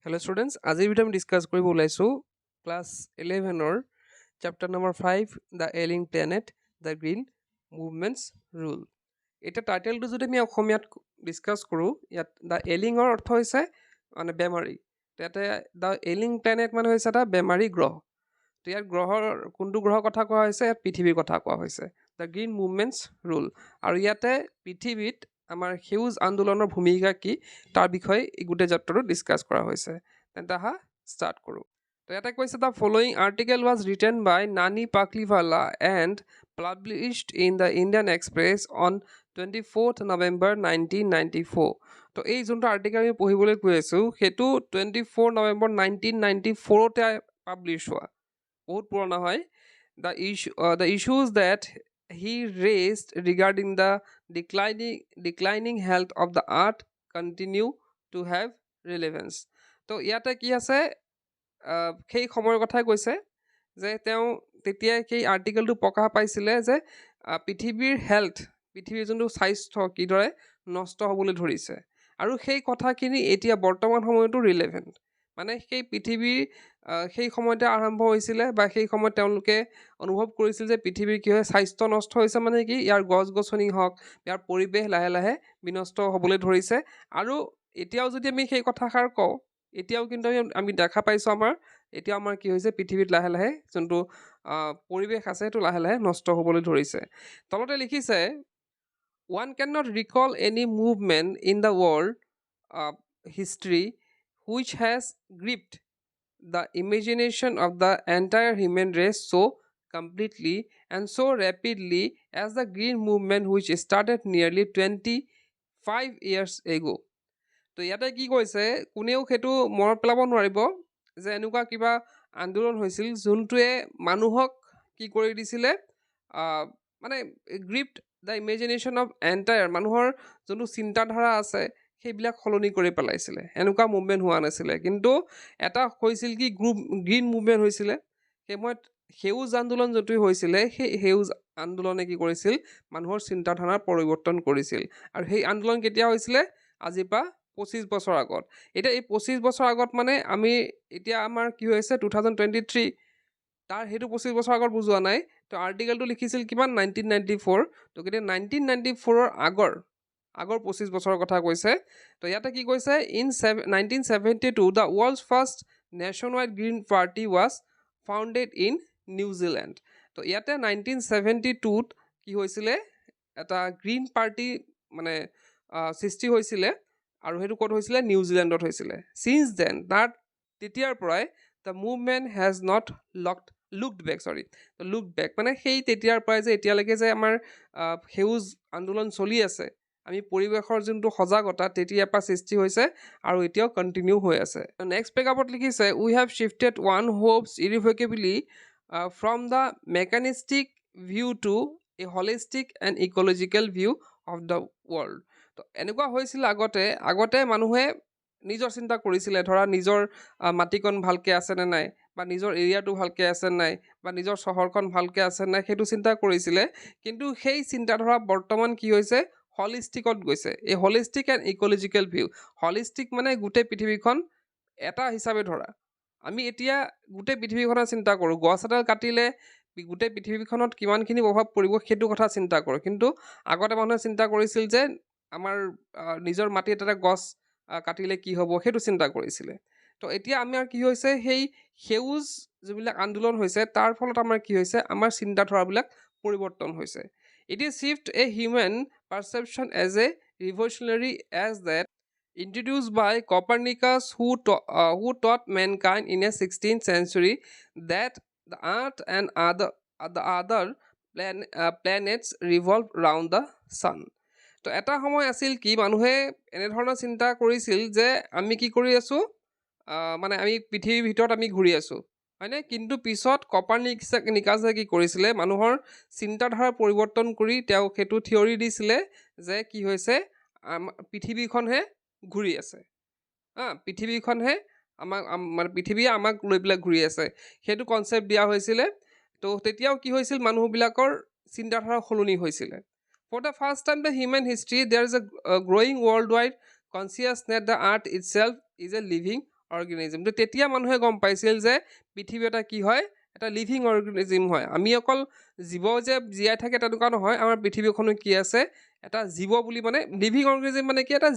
Hello students, আজিৰ video' আমি discuss কৰিব ওলাইছোঁ ক্লাছ 11ৰ chapter number 5 the ailing planet the green movements role. এতিয়া টাইটেলটো যদি আমি অসমীয়াত ডিছকাছ কৰোঁ, ইয়াত দ্য এলিঙৰ অৰ্থ হৈছে মানে বেমাৰী। ইয়াতে দ্য এলিং প্লেনেট মানে হৈছে এটা বেমাৰী গ্ৰহ। তো ইয়াত গ্ৰহৰ কোনটো গ্ৰহৰ কথা কোৱা হৈছে? ইয়াত পৃথিৱীৰ কথা কোৱা হৈছে। দ্য গ্ৰীণ মুভমেণ্টছ ৰুল, আৰু ইয়াতে পৃথিৱীত আমাৰ সেউজ আন্দোলনৰ ভূমিকা কি তাৰ বিষয়ে এই গোটেই চেপ্টাৰটো ডিছকাছ কৰা হৈছে। তেন্তে আহা ষ্টাৰ্ট কৰোঁ। তো ইয়াতে কৈছে the following article was written by Nani Palkhivala and published in the Indian Express on 24th November 1994। তো এই যোনটো আৰ্টিকেল আমি পঢ়িবলৈ গৈ আছোঁ সেইটো 24 November 1994তে পাব্লিছ হোৱা, বহুত পুৰণা হয়। The issues that he raised regarding the declining health of the earth continue to have relevance। তো ইয়াতে কি আছে, সেই সময়ৰ কথাই কৈছে যে তেওঁ তেতিয়াই সেই আৰ্টিকেলটো প্ৰকাশ পাইছিলে যে পৃথিৱীৰ পৃথিৱীৰ যোনটো স্বাস্থ্য কিদৰে নষ্ট হ'বলৈ ধৰিছে, আৰু সেই কথাখিনি এতিয়া বৰ্তমান সময়তো ৰিলেভেণ্ট। মানে সেই পৃথিৱীৰ সেই সময়তে আৰম্ভ হৈছিলে বা সেই সময়ত তেওঁলোকে অনুভৱ কৰিছিল যে পৃথিৱীৰ কি হয়, স্বাস্থ্য নষ্ট হৈছে, মানে কি ইয়াৰ গছ গছনি হওক, ইয়াৰ পৰিৱেশ লাহে লাহে বিনষ্ট হ'বলৈ ধৰিছে। আৰু এতিয়াও যদি আমি সেই কথাষাৰ কওঁ, এতিয়াও কিন্তু আমি দেখা পাইছোঁ এতিয়াও আমাৰ কি হৈছে, পৃথিৱীত লাহে লাহে যোনটো পৰিৱেশ আছে সেইটো লাহে লাহে নষ্ট হ'বলৈ ধৰিছে। তলতে লিখিছে one cannot recall any movement in the world history which has gripped the imagination of the entire human race so completely and so rapidly as the green movement which started nearly 25 years ago। তো ইয়াতে কি কৈছে, কোনেও সেইটো মনত পেলাব নোৱাৰিব যে এনেকুৱা কিবা আন্দোলন হৈছিল যোনটোৱে মানুহক কি কৰি দিছিলে, মানে গ্ৰিপ্ড দ্য ইমেজিনেশ্যন অফ এণ্টায়াৰ, মানুহৰ যোনটো চিন্তাধাৰা আছে সেইবিলাক সলনি কৰি পেলাইছিলে। এনেকুৱা মুভমেণ্ট হোৱা নাছিলে, কিন্তু এটা হৈছিল কি গ্ৰীণ মুভমেণ্ট হৈছিলে। সেই সময়ত সেউজ আন্দোলন যোনটো হৈছিলে, সেই সেউজ আন্দোলনে কি কৰিছিল, মানুহৰ চিন্তাধাৰাৰ পৰিৱৰ্তন কৰিছিল। আৰু সেই আন্দোলন কেতিয়া হৈছিলে? আজিৰ পৰা 25 বছৰ আগত। এতিয়া এই 25 বছৰ আগত মানে আমি এতিয়া আমাৰ কি হৈছে 2023, তাৰ সেইটো 25 বছৰ আগত বুজোৱা নাই। তো আৰ্টিকেলটো লিখিছিল কিমান, 1994। তো গতিকে 1994ৰ আগৰ 25 বছৰৰ কথা কৈছে। তো ইয়াতে কি কৈছে, in 1972 the world's first nation wide green party was founded in New Zealand. তো ইয়াতে 1972ত কি হৈছিলে, এটা গ্ৰীণ পাৰ্টি মানে সৃষ্টি হৈছিলে, আৰু সেইটো ক'ত হৈছিলে, নিউজিলেণ্ডত হৈছিলে। চিন্স দেন, তেতিয়াৰ পৰাই the movement has not looked back, মানে সেই তেতিয়াৰ পৰাই যে এতিয়ালৈকে যে আমাৰ সেউজ আন্দোলন চলি আছে, আমি পৰিৱেশৰ যোনটো সজাগতা তেতিয়াৰ পৰা সৃষ্টি হৈছে আৰু এতিয়াও কণ্টিনিউ হৈ আছে। নেক্সট পেৰাগ্ৰাফত লিখিছে, we have shifted one hopes irrevocably from the mechanistic view to a holistic and ecological view of the world. তো এনেকুৱা হৈছিল আগতে মানুহে নিজৰ চিন্তা কৰিছিলে, ধৰা নিজৰ মাটিকণ ভালকৈ আছেনে নাই, বা নিজৰ এৰিয়াটো ভালকৈ আছে নাই, বা নিজৰ চহৰখন ভালকৈ আছে নাই, সেইটো চিন্তা কৰিছিলে। কিন্তু সেই চিন্তাধাৰা বৰ্তমান কি হৈছে, হলিষ্টিকত গৈছে। এই holistic and ecological view, holistic মানে গোটেই পৃথিৱীখন এটা হিচাপে ধৰা। আমি এতিয়া গোটেই পৃথিৱীখনৰ চিন্তা কৰোঁ, গছ এডাল কাটিলে গোটেই পৃথিৱীখনত কিমানখিনি প্ৰভাৱ পৰিব সেইটো কথা চিন্তা কৰোঁ। কিন্তু আগতে মানুহে চিন্তা কৰিছিল যে আমাৰ নিজৰ মাটি এটা গছ কাটিলে কি হ'ব সেইটো চিন্তা কৰিছিলে। তো এতিয়া আমাৰ কি হৈছে, সেই সেউজ যিবিলাক আন্দোলন হৈছে তাৰ ফলত আমাৰ কি হৈছে, আমাৰ চিন্তাধাৰাবিলাক পৰিৱৰ্তন হৈছে। It is shift a human perception as a revolutionary as that introduced by Copernicus, who taught mankind in a 16th century that the earth and the other planets revolve around the sun। তো এটা সময় আছিল কি, মানুহে এনেধৰণৰ চিন্তা কৰিছিল যে আমি কি কৰি আছোঁ, মানে আমি পৃথিৱীৰ ভিতৰত আমি ঘূৰি আছোঁ, হয়নে? কিন্তু পিছত কপাৰনিকাছে কি কৰিছিলে, মানুহৰ চিন্তাধাৰা পৰিৱৰ্তন কৰি তেওঁ সেইটো থিয়ৰী দিছিলে যে কি হৈছে, পৃথিৱীখনহে ঘূৰি আছে, পৃথিৱীখনহে মানে পৃথিৱীয়ে আমাক লৈ পেলাই ঘূৰি আছে, সেইটো কনচেপ্ট দিয়া হৈছিলে। তো তেতিয়াও কি হৈছিল, মানুহবিলাকৰ চিন্তাধাৰা সলনি হৈছিলে। For the first time the human history there is a growing world wide consciousness the earth itself is a living organism. তো তেতিয়া মানুহে গম পাইছিল যে পৃথিৱী এটা কি হয়, এটা লিভিং অৰ্গেনিজম হয়। আমি অকল জীৱ যে জীয়াই থাকে তেনেকুৱা নহয়, আমাৰ পৃথিৱীখনো কি আছে, এটা জীৱ বুলি মানে লিভিং অৰ্গেনিজম মানে কি, এটা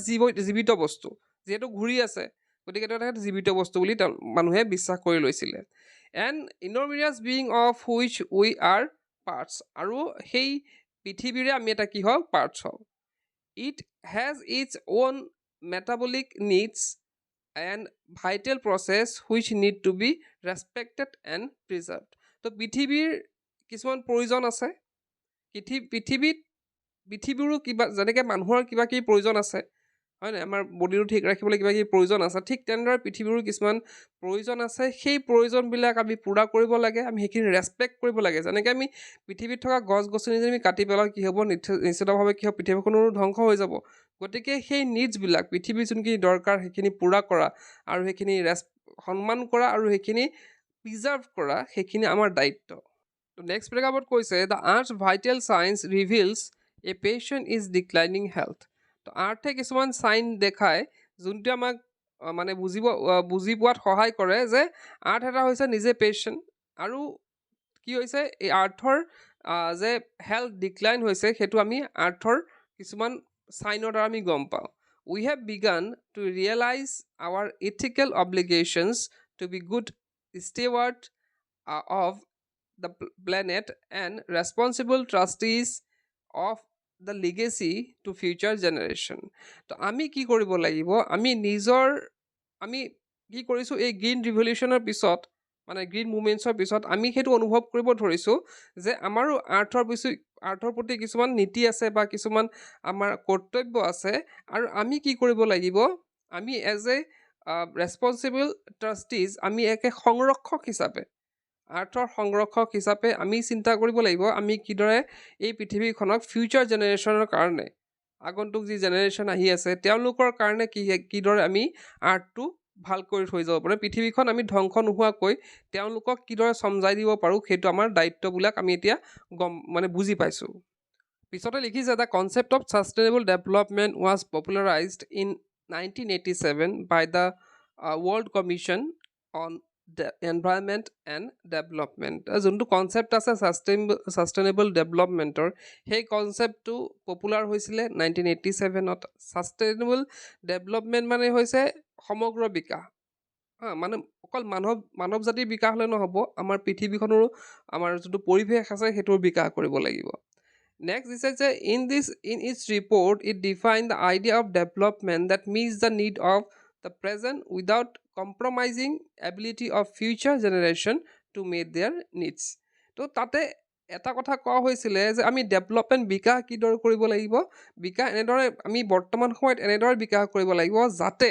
জীৱিত বস্তু, যিহেতু ঘূৰি আছে, গতিকে এইটো এটা জীৱিত বস্তু বুলি মানুহে বিশ্বাস কৰি লৈছিলে। And enormous being of which we are parts, আৰু সেই পৃথিৱীৰে আমি এটা কি হওঁ, পাৰ্টছ হওঁ। It has its own metabolic needs and vital process which need to be respected and preserved. তো পৃথিৱীৰ কিছুমান প্ৰয়োজন আছে, পৃথিৱীৰো কিবা, যেনেকৈ মানুহৰ কিবা কিবি প্ৰয়োজন আছে, হয় নাই, আমাৰ বডিটো ঠিক ৰাখিবলৈ কিবা কিবি প্ৰয়োজন আছে, ঠিক তেনেদৰে পৃথিৱীৰো কিছুমান প্ৰয়োজন আছে। সেই প্ৰয়োজনবিলাক আমি পূৰা কৰিব লাগে, আমি সেইখিনি ৰেচপেক্ট কৰিব লাগে। যেনেকৈ আমি পৃথিৱীত থকা গছ গছনি যদি আমি কাটি পেলাওঁ, কি হ'ব, নিশ্চিতভাৱে কি হ'ব, পৃথিৱীখনো ধ্বংস হৈ যাব। গতিকে সেই নিডছবিলাক, পৃথিৱীৰ যোনখিনি দৰকাৰ সেইখিনি পূৰা কৰা, আৰু সেইখিনি সন্মান কৰা, আৰু সেইখিনি প্ৰিজাৰ্ভ কৰা, সেইখিনি আমাৰ দায়িত্ব। নেক্সট পেৰাগ্ৰাফত কৈছে, the earth vital signs reveals a patient is declining health. তো আৰ্থে কিছুমান চাইন দেখায় যোনটোৱে আমাক মানে বুজি পোৱাত সহায় কৰে যে আৰ্থ এটা হৈছে নিজে পেচেণ্ট, আৰু কি হৈছে, এই আৰ্থৰ যে হেল্থ ডিক্লাইন হৈছে, সেইটো আমি আৰ্থৰ কিছুমান চাইনৰ দ্বাৰা আমি গম পাওঁ। We have began to realise our ethical obligations to be good steward of the planet and responsible trustees of the legacy to future generation. তো আমি কি কৰিব লাগিব, আমি কি কৰিছোঁ, এই গ্ৰীণ ৰিভলিউশ্যনৰ পিছত, মানে গ্ৰীণ মুভমেণ্টছৰ পিছত আমি সেইটো অনুভৱ কৰিব ধৰিছোঁ যে আমাৰো আৰ্থৰ প্ৰতি কিছুমান নীতি আছে, বা কিছুমান আমাৰ কৰ্তব্য আছে, আৰু আমি কি কৰিব লাগিব, আমি এজ এ ৰেচপনচিবল ট্ৰাষ্টিজ, আমি একে সংৰক্ষক হিচাপে, আৰ্থৰ সংৰক্ষক হিচাপে আমি চিন্তা কৰিব লাগিব, আমি কিদৰে এই পৃথিৱীখনক ফিউচাৰ জেনেৰেশ্যনৰ কাৰণে, আগন্তুক যি জেনেৰেশ্যন আহি আছে তেওঁলোকৰ কাৰণে কিদৰে আমি আৰ্থটো ভালকৈ থৈ যাব পাৰোঁ, পৃথিৱীখন আমি ধ্বংস নোহোৱাকৈ তেওঁলোকক কিদৰে চমজাই দিব পাৰোঁ, সেইটো আমাৰ দায়িত্ববিলাক আমি এতিয়া বুজি পাইছোঁ। পিছতে লিখিছে, the concept of sustainable development was popularised in 1987 by the world commission on environment and development. যোনটো কনচেপ্ট আছে ছাষ্টেইনেবল ডেভেলপমেণ্টৰ, সেই কনচেপ্টটো পপুলাৰ হৈছিলে 1987ত। ছাষ্টেইনেবল ডেভেলপমেণ্ট মানে হৈছে সমগ্ৰ বিকাশ, মানে অকল মানৱ জাতিৰ বিকাশ হ'লে নহ'ব, আমাৰ পৃথিৱীখনৰো, আমাৰ যোনটো পৰিৱেশ আছে সেইটোৰ বিকাশ কৰিব লাগিব। নেক্সট দিছে যে in its report it define the idea of development that meets the need of the present without compromising ability of future generation to meet their needs. তো তাতে এটা কথা কোৱা হৈছিলে যে আমি ডেভেলপমেণ্ট, বিকাশ কিদৰে কৰিব লাগিব, বিকাশ এনেদৰে আমি বৰ্তমান সময়ত এনেদৰে বিকাশ কৰিব লাগিব যাতে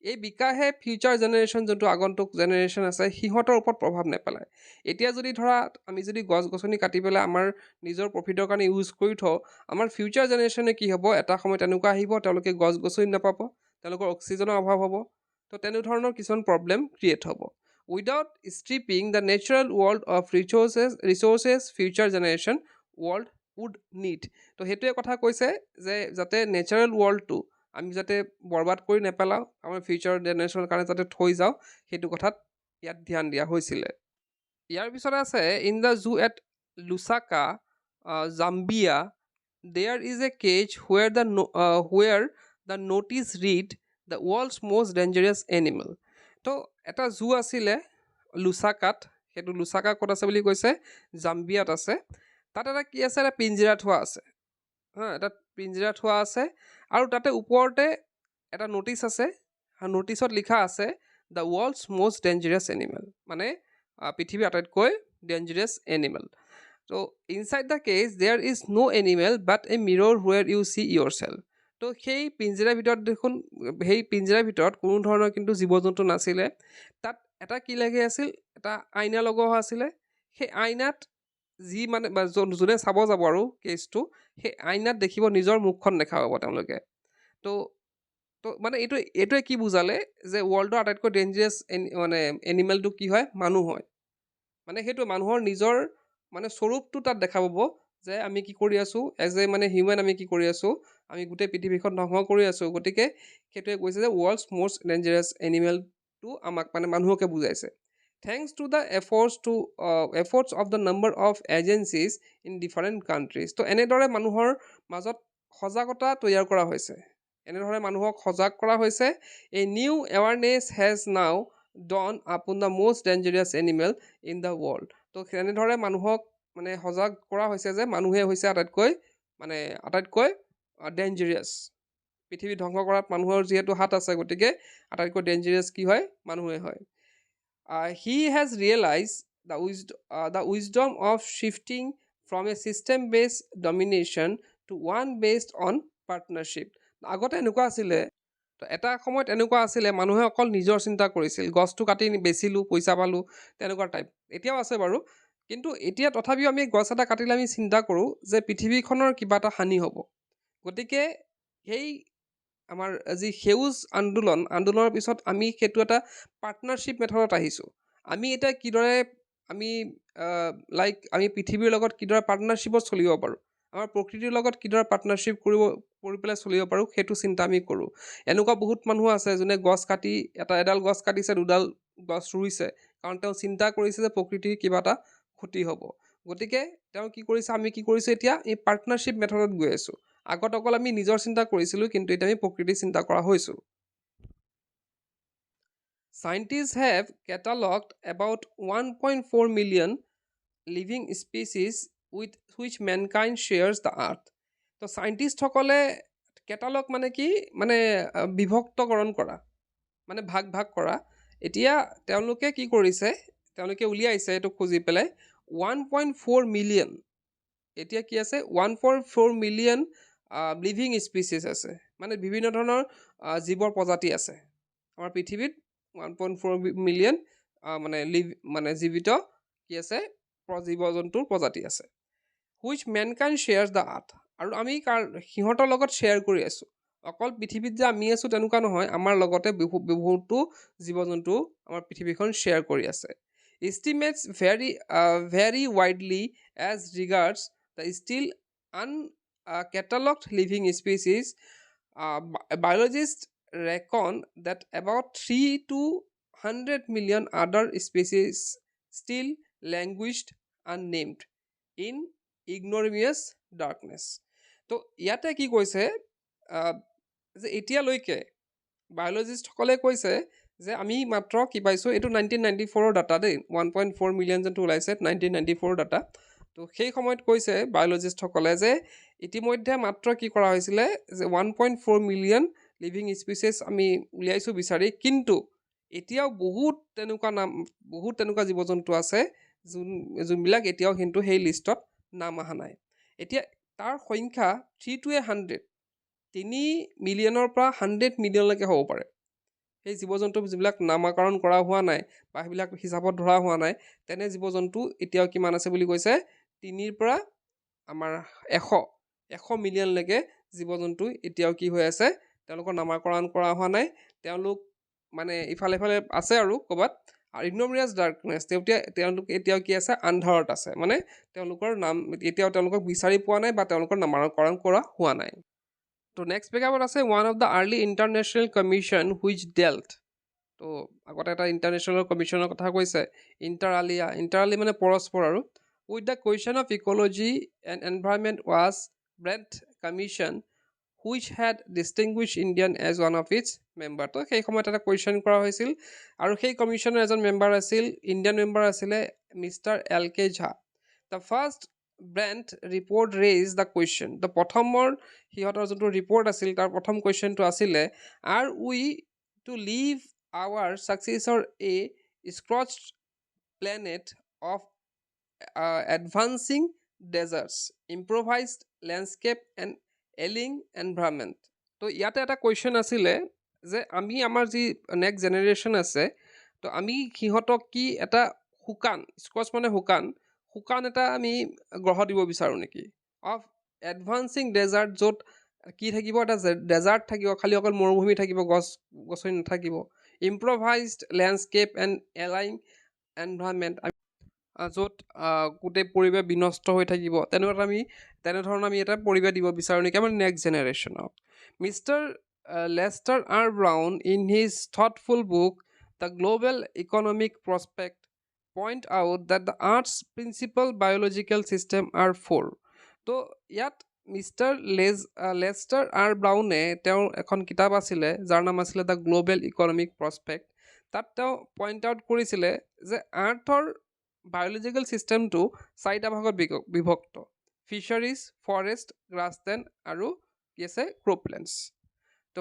এই বিকাশে ফিউচাৰ জেনেৰেশ্যন, যোনটো আগন্তুক জেনেৰেশ্যন আছে, সিহঁতৰ ওপৰত প্ৰভাৱ নেপেলায়। এতিয়া যদি ধৰা আমি যদি গছ গছনি কাটি পেলাই আমাৰ নিজৰ প্ৰফিটৰ কাৰণে ইউজ কৰি থওঁ, আমাৰ ফিউচাৰ জেনেৰেশ্যনে কি হ'ব, এটা সময়ত এনেকুৱা আহিব তেওঁলোকে গছ গছনি নাপাব, তেওঁলোকৰ অক্সিজেনৰ অভাৱ হ'ব, তো তেনেধৰণৰ কিছুমান প্ৰব্লেম ক্ৰিয়েট হ'ব। Without stripping the natural world of resources future generation world would need. তো সেইটোৱে কথা কৈছে যে যাতে নেচাৰেল ৱৰ্ল্ডটো আমি যাতে বৰবাদ কৰি নেপেলাওঁ, আমাৰ ফিউচাৰ জেনেৰেশ্যনৰ কাৰণে যাতে থৈ যাওঁ, সেইটো কথাত ইয়াত ধ্যান দিয়া হৈছিলে। ইয়াৰ পিছতে আছে, in the zoo at Lusaka, Zambia, there is a cage where the notice read the world's most dangerous animal. তো এটা জু আছিলে লুচাকাত, সেইটো লুচাকা ক'ত আছে বুলি কৈছে, জাম্বিয়াত আছে। তাত এটা কি আছে, এটা পিঞ্জিৰা থোৱা আছে, এটা পিঞ্জিৰা থোৱা আছে, আৰু তাতে ওপৰতে এটা ন'টিছ আছে, ন'টিছত লিখা আছে the world's most dangerous animal, মানে পৃথিৱীৰ আটাইতকৈ ডেঞ্জাৰাছ এনিমেল। তো inside the cage there is no' animal but a mirror where you see yourself. তো সেই পিঞ্জিৰাৰ ভিতৰত দেখোন, সেই পিঞ্জিৰাৰ ভিতৰত কোনো ধৰণৰ কিন্তু জীৱ জন্তু নাছিলে। তাত এটা কি লাগি আছিল, এটা আইনা লগোৱা আছিলে। সেই আইনাত যি মানে যোনে চাব যাব আৰু কেছটো, সেই আইনাত দেখিব নিজৰ মুখখন দেখা পাব তেওঁলোকে। তো মানে এইটোৱে কি বুজালে যে ৱৰ্ল্ডৰ আটাইতকৈ ডেঞ্জাৰাছ মানে এনিমেলটো কি হয়, মানুহ হয়। মানে সেইটো মানুহৰ নিজৰ মানে স্বৰূপটো তাত দেখা পাব যে আমি কি কৰি আছোঁ, এজ এ মানে হিউমেন আমি কি কৰি আছোঁ, আমি গোটেই পৃথিৱীখন ধ্বংস কৰি আছোঁ। গতিকে সেইটোৱে কৈছে যে ৱৰ্ল্ডছ মষ্ট ডেঞ্জাৰাছ এনিমেলটো টু আমাক মানে মানুহকে বুজাইছে thanks to the efforts of the number of agencies in different countries তো এনেদৰে মানুহৰ মাজত সজাগতা তৈয়াৰ কৰা হৈছে এনেদৰে মানুহক সজাগ কৰা হৈছে a new awareness has now dawned upon the most dangerous animal in the world তো এনেদৰে মানুহক মানে সজাগ কৰা হৈছে যে মানুহে হৈছে আটাইতকৈ ডেঞ্জাৰিয়াছ পৃথিৱী ধ্বংস কৰাত মানুহৰ যিহেতু হাত আছে গতিকে আটাইতকৈ ডেঞ্জাৰিয়াছ কি হয় মানুহে হয় he has realized the wisdom of shifting from a system-based domination to one based on partnership. আগতে এনেকুৱা আছিলে তো এটা সময়ত এনেকুৱা আছিলে মানুহে অকল নিজৰ চিন্তা কৰিছিল গছটো কাটি বেচিলোঁ পইচা পালোঁ তেনেকুৱা টাইপ এতিয়াও আছে বাৰু কিন্তু এতিয়া তথাপিও আমি গছ এটা কাটিলে আমি চিন্তা কৰোঁ যে পৃথিৱীখনৰ কিবা এটা হানি হ'ব গতিকে সেই আমাৰ যি সেউজ আন্দোলনৰ পিছত আমি সেইটো এটা পাৰ্টনাৰশ্বিপ মেথডত আহিছোঁ আমি এতিয়া কিদৰে আমি আমি পৃথিৱীৰ লগত কিদৰে পাৰ্টনাৰশ্বিপত চলিব পাৰোঁ আমাৰ প্ৰকৃতিৰ লগত কিদৰে পাৰ্টনাৰশ্বিপ কৰি পেলাই চলিব পাৰোঁ সেইটো চিন্তা আমি কৰোঁ এনেকুৱা বহুত মানুহ আছে যোনে গছ কাটি এডাল গছ কাটিছে দুডাল গছ ৰুইছে কাৰণ তেওঁ চিন্তা কৰিছে যে প্ৰকৃতিৰ কিবা এটা ক্ষতি হ'ব গতিকে তেওঁ কি কৰিছে আমি কি কৰিছোঁ এতিয়া এই পাৰ্টনাৰশ্বিপ মেথডত গৈ আছোঁ আগত অকল আমি নিজৰ চিন্তা কৰিছিলোঁ কিন্তু এতিয়া আমি প্ৰকৃতিৰ চিন্তা কৰা হৈছোঁ Scientists have cataloged about 1.4 million living species with which mankind shares the earth. তো চাইণ্টিষ্টসকলে কেটালগ মানে কি মানে বিভক্তকৰণ কৰা মানে ভাগ কৰা এতিয়া তেওঁলোকে কি কৰিছে তেওঁলোকে উলিয়াইছে এইটো খুজি পেলাই 1.4 মিলিয়ন এতিয়া কি আছে 1.4 মিলিয়ন লিভিং স্পিচিছ আছে মানে বিভিন্ন ধৰণৰ জীৱৰ প্ৰজাতি আছে আমাৰ পৃথিৱীত 1.4 মিলিয়ন মানে জীৱিত কি আছে জীৱ জন্তুৰ প্ৰজাতি আছে হুইচ মেনকাইণ্ড শ্বেয়াৰ্ছ দ্য আৰ্থ আৰু আমি সিহঁতৰ লগত শ্বেয়াৰ কৰি আছোঁ অকল পৃথিৱীত যে আমি আছোঁ তেনেকুৱা নহয় আমাৰ লগতে বহুতো জীৱ জন্তু আমাৰ পৃথিৱীখন শ্বেয়াৰ কৰি আছে estimates vary widely as regards the still uncatalogued living species biologists reckon that about 3 to 100 million other species still languished unnamed in ignominious darkness তো ইয়াতে কি কৈছে যে এতিয়ালৈকে বায়'লজিষ্টসকলে কৈছে যে আমি মাত্ৰ কি পাইছোঁ এইটো 1994ৰ ডাটা দেই 1.4 মিলিয়ন যোনটো ওলাইছে 1994 ডাটা তো সেই সময়ত কৈছে বায়'লজিষ্টসকলে যে ইতিমধ্যে মাত্ৰ কি কৰা হৈছিলে যে 1.4 মিলিয়ন লিভিং স্পিচিছ আমি উলিয়াইছোঁ বিচাৰি কিন্তু এতিয়াও বহুত তেনেকুৱা জীৱ জন্তু আছে যোনবিলাক এতিয়াও কিন্তু সেই লিষ্টত নাম অহা নাই এতিয়া তাৰ সংখ্যা 3 to 100 3 মিলিয়নৰ পৰা 100 মিলিয়নলৈকে হ'ব পাৰে সেই জীৱ জন্তু যিবিলাক নামাকৰণ কৰা হোৱা নাই বা সেইবিলাক হিচাপত ধৰা হোৱা নাই তেনে জীৱ জন্তু এতিয়াও কিমান আছে বুলি কৈছে 3ৰ পৰা আমাৰ 100 মিলিয়নলৈকে জীৱ জন্তু এতিয়াও কি হৈ আছে তেওঁলোকৰ নামাকৰণ কৰা হোৱা নাই তেওঁলোক মানে ইফালে আছে আৰু ক'ৰবাত আৰু ইগন'মিনিয়াছ ডাৰ্কনেছ তেওঁলোক এতিয়াও কি আছে আন্ধাৰত আছে মানে তেওঁলোকৰ নাম এতিয়াও তেওঁলোকক বিচাৰি পোৱা নাই বা তেওঁলোকৰ নামাকৰণ কৰা হোৱা নাই তো নেক্সট পেগাবত আছে one of the early international commission which ডেল্ট তো আগতে এটা ইণ্টাৰনেশ্যনেল কমিশ্যনৰ কথা কৈছে ইণ্টাৰ মানে পৰস্পৰ আৰু with the question of ecology and environment was Brandt commission which had distinguish Indian as one of its member তো সেই সময়ত এটা কুৱেশ্যন কৰা হৈছিল আৰু সেই কমিশ্যনৰ এজন মেম্বাৰ আছিল ইণ্ডিয়ান মেম্বাৰ আছিলে mister L K Jha the first Brent report raise the question তো প্ৰথমৰ সিহঁতৰ যোনটো ৰিপৰ্ট আছিল তাৰ প্ৰথম কুৱেশ্যনটো আছিলে are we to leave our successors a scorched planet of advancing deserts improvised landscape and ailing environment তো ইয়াতে এটা কুৱেশ্যন আছিলে যে আমি আমাৰ যি নেক্সট জেনেৰেশ্যন আছে তো আমি সিহঁতক কি এটা স্কচ মানে শুকান এটা আমি গ্ৰহ দিব বিচাৰোঁ নেকি অফ এডভান্সিং ডেজাৰ্ট য'ত কি থাকিব এটা ডেজাৰ্ট থাকিব খালি অকল মৰুভূমি থাকিব গছনি নাথাকিব ইম্প্ৰভাইজড লেণ্ডস্কেপ এণ্ড এলাইং এনভাইৰনমেণ্ট য'ত গোটেই পৰিৱেশ বিনষ্ট হৈ থাকিব তেনেধৰণৰ আমি এটা পৰিৱেশ দিব বিচাৰোঁ নেকি আমাৰ নেক্সট জেনেৰেশ্যনক mister Lester R Brown in his thoughtful book The global economic prospect point out that the Earth's principal biological system are four. তো ইয়াত লেষ্টাৰ আৰ ব্ৰাউনে তেওঁৰ এখন কিতাপ আছিলে যাৰ নাম আছিলে দ্য গ্ল'বেল ইকনমিক প্ৰস্পেক্ট। তাত তেওঁ পইণ্ট আউট কৰিছিলে যে আৰ্থৰ বায়'লজিকেল ছিষ্টেমটো চাৰিটা ভাগত বিভক্ত: ফিচাৰিজ, ফৰেষ্ট, গ্ৰাছলেণ্ড আৰু কি আছে ক্ৰপলেণ্ডছ। তো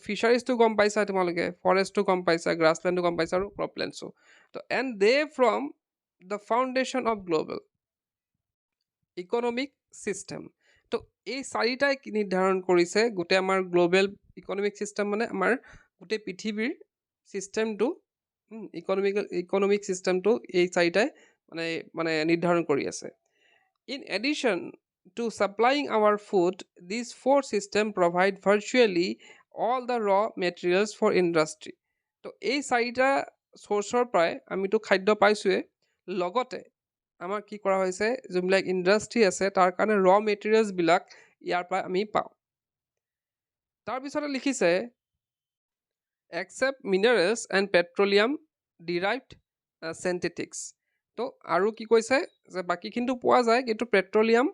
ফিচাৰিজটো গম পাইছা তোমালোকে, ফৰেষ্টটো গম পাইছা, গ্ৰাছলেণ্ডটো গম পাইছা আৰু ক্ৰপলেণ্ডছো। তো and De from the foundation of global economic system. তো এই চাৰিটাই নিৰ্ধাৰণ কৰিছে গোটেই আমাৰ গ্ল'বেল ইকনমিক ছিষ্টেম, মানে আমাৰ গোটেই পৃথিৱীৰ ছিষ্টেমটো, ইকনমিক ছিষ্টেমটো এই চাৰিটাই মানে মানে নিৰ্ধাৰণ কৰি আছে। In addition to supplying our food, these four systems provide virtually all the raw materials for industry. তো এই চাৰিটা চ'ৰ্চৰ পৰাই আমিতো খাদ্য পাইছোঁৱে, লগতে আমাৰ কি কৰা হৈছে, যোনবিলাক ইণ্ডাষ্ট্ৰি আছে তাৰ কাৰণে ৰ মেটেৰিয়েলছবিলাক ইয়াৰ পৰা আমি পাওঁ। তাৰপিছতে লিখিছে except minerals and petroleum derived synthetics. তো আৰু কি কৈছে যে বাকীখিনিতো পোৱা যায়, কিন্তু পেট্ৰলিয়াম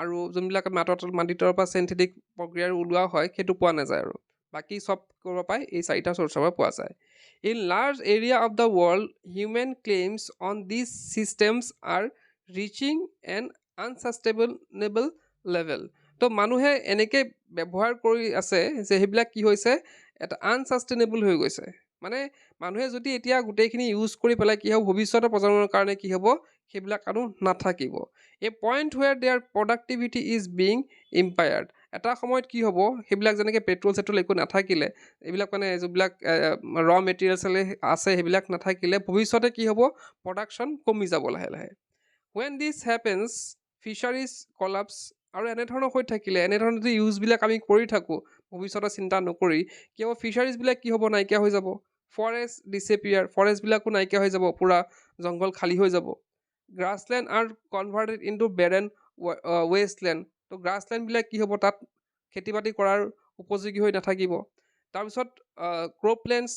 আৰু যোনবিলাক মাটিৰ পৰা চিন্থেটিক প্ৰক্ৰিয়াৰ ওলোৱা হয় সেইটো পোৱা নাযায়, আৰু বাকী চব কৰিব পায় এই চাৰিটা চ'ৰ্চৰ পৰা পোৱা যায়। In large area of the world human claims on this systems are reaching an unsustainable level. তো মানুহে এনেকৈ ব্যৱহাৰ কৰি আছে যে সেইবিলাক কি হৈছে, এটা আনচাষ্টেইনেবল হৈ গৈছে। মানে মানুহে যদি এতিয়া গোটেইখিনি ইউজ কৰি পেলাই কি হ'ব, ভৱিষ্যতৰ প্ৰজন্মৰ কাৰণে কি হ'ব, সেইবিলাক আৰু নাথাকিব। A point where their productivity is being impaired. এটা সময়ত কি হ'ব, সেইবিলাক যেনেকৈ পেট্ৰল চেট্ৰল একো নাথাকিলে, এইবিলাক মানে যিবিলাক ৰ মেটেৰিয়েলছ আছে সেইবিলাক নাথাকিলে ভৱিষ্যতে কি হ'ব, প্ৰডাকশ্যন কমি যাব লাহে লাহে। When this happens fisheries collapse. আৰু এনেধৰণৰ হৈ থাকিলে, এনেধৰণৰ যদি ইউজবিলাক আমি কৰি থাকোঁ ভৱিষ্যতৰ চিন্তা নকৰি, কি হ'ব, ফিচাৰিজবিলাক কি হ'ব, নাইকিয়া হৈ যাব। ফৰেষ্ট ডিচেপিয়াৰ, ফৰেষ্টবিলাকো নাইকিয়া হৈ যাব, পূৰা জংঘল খালী হৈ যাব। Grassland R converted into barren Westland. তো গ্ৰাছলেণ্ডবিলাক কি হ'ব, তাত খেতি বাতি কৰাৰ উপযোগী হৈ নাথাকিব। তাৰপিছত ক্ৰপলেণ্ডছ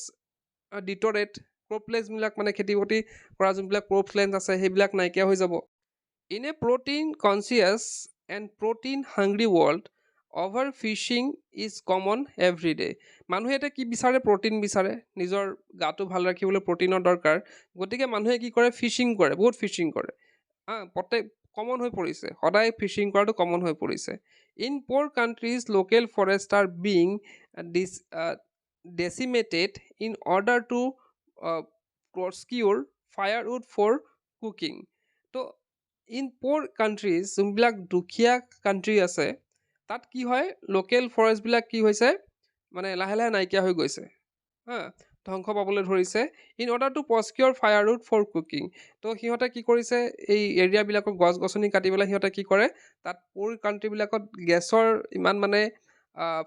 ডিটৰেট, ক্ৰপলেণ্ডছবিলাক মানে খেতি বাতি কৰা যোনবিলাক ক্ৰপলেণ্ডছ আছে সেইবিলাক নাইকিয়া হৈ যাব। In a protein conscious and protein hungry world, over fishing is common every day. মানুহে এতিয়া কি বিচাৰে, প্ৰটিন বিচাৰে, নিজৰ গাটো ভাল ৰাখিবলৈ প্ৰটিনৰ দৰকাৰ, গতিকে মানুহে কি কৰে, ফিচিং কৰে, বহুত ফিচিং কৰে। প্ৰত্যেক কমন হৈ পৰিছে, সদায় ফিচিং কৰাটো কমন হৈ পৰিছে। In poor countries local forest are being decimated in order to procure firewood for cooking. তো ইন প'ৰ কাণ্ট্ৰিজ, যোনবিলাক দুখীয়া কাণ্ট্ৰি আছে, তাত কি হয়, লোকেল ফৰেষ্টবিলাক কি হৈছে, মানে লাহে লাহে নাইকিয়া হৈ গৈছে, ধ্বংস পাবলৈ ধৰিছে। In order to procure firewood for cooking. তো সিহঁতে কি কৰিছে, এই এৰিয়াবিলাকক গছ গছনি কাটি পেলাই সিহঁতে কি কৰে, তাত প'ৰ কাণ্ট্ৰিবিলাকত গেছৰ ইমান মানে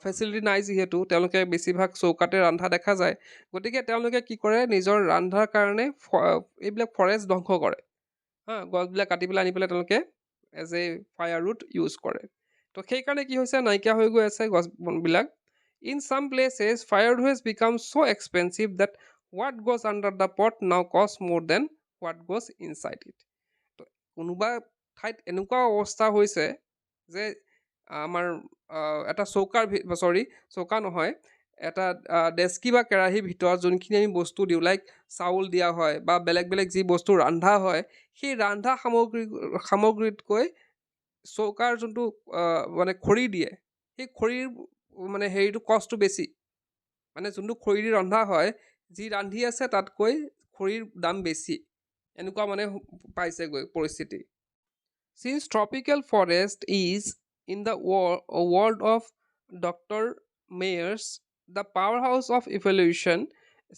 ফেচিলিটি নাই, যিহেতু তেওঁলোকে বেছিভাগ চৌকাতে ৰন্ধা দেখা যায়, গতিকে তেওঁলোকে কি কৰে, নিজৰ ৰন্ধাৰ কাৰণে এইবিলাক ফৰেষ্ট ধ্বংস কৰে, গছবিলাক কাটি পেলাই আনি পেলাই তেওঁলোকে এজ এ ফায়াৰউড ইউজ কৰে। তো সেইকাৰণে কি হৈছে, নাইকিয়া হৈ গৈ আছে গছ বনবিলাক। In some places firewood has become so' expensive that what goes under the pot now cost more than what goes inside it. তো কোনোবা ঠাইত এনেকুৱা অৱস্থা হৈছে যে আমাৰ এটা চৌকা নহয়, এটা ডেস্কি বা কেৰাহীৰ ভিতৰত যোনখিনি আমি বস্তু দিওঁ, লাইক চাউল দিয়া হয় বা বেলেগ বেলেগ যি বস্তু ৰন্ধা হয়, সেই ৰন্ধা সামগ্ৰীতকৈ চৌকাৰ যোনটো মানে খৰি দিয়ে, সেই খৰিৰ মানে হেৰিটো কষ্টটো বেছি। মানে যোনটো খৰি দি ৰন্ধা হয়, যি ৰান্ধি আছে তাতকৈ খৰিৰ দাম বেছি, এনেকুৱা মানে পাইছেগৈ পৰিস্থিতি। Since tropical forest is in the world of Dr. Mayer's, the powerhouse of evolution,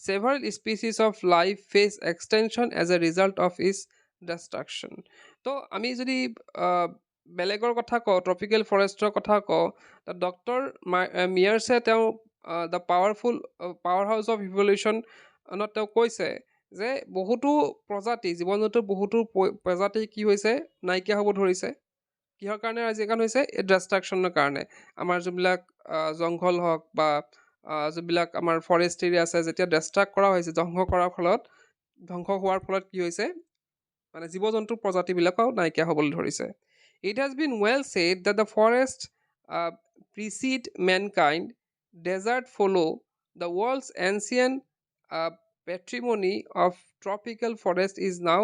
several species of life face extinction as a result of its destruction. তো আমি যদি বেলেগৰ কথা কওঁ, ট্ৰপিকেল ফৰেষ্টৰ কথা কওঁ, ডক্টৰ মেয়াৰ্ছে তেওঁ দ্য পাৱাৰ হাউচ অফ ইভলিউশ্যনত তেওঁ কৈছে যে বহুতো প্ৰজাতি, জীৱ জন্তুৰ বহুতো প্ৰজাতি কি হৈছে, নাইকিয়া হ'ব ধৰিছে। কিহৰ কাৰণে আজিকালি হৈছে, এই ডিষ্ট্ৰাকশ্যনৰ কাৰণে। আমাৰ যোনবিলাক জংঘল হওক বা যিবিলাক আমাৰ ফৰেষ্ট এৰিয়া আছে যেতিয়া ডেষ্ট্ৰাক্ট কৰা হৈছে ধ্বংস হোৱাৰ ফলত কি হৈছে মানে জীৱ জন্তুৰ প্ৰজাতিবিলাকো নাইকিয়া হ'বলৈ ধৰিছে it has been well said that the forest precede mankind desert follow' the world's ancient patrimony of tropical forest is now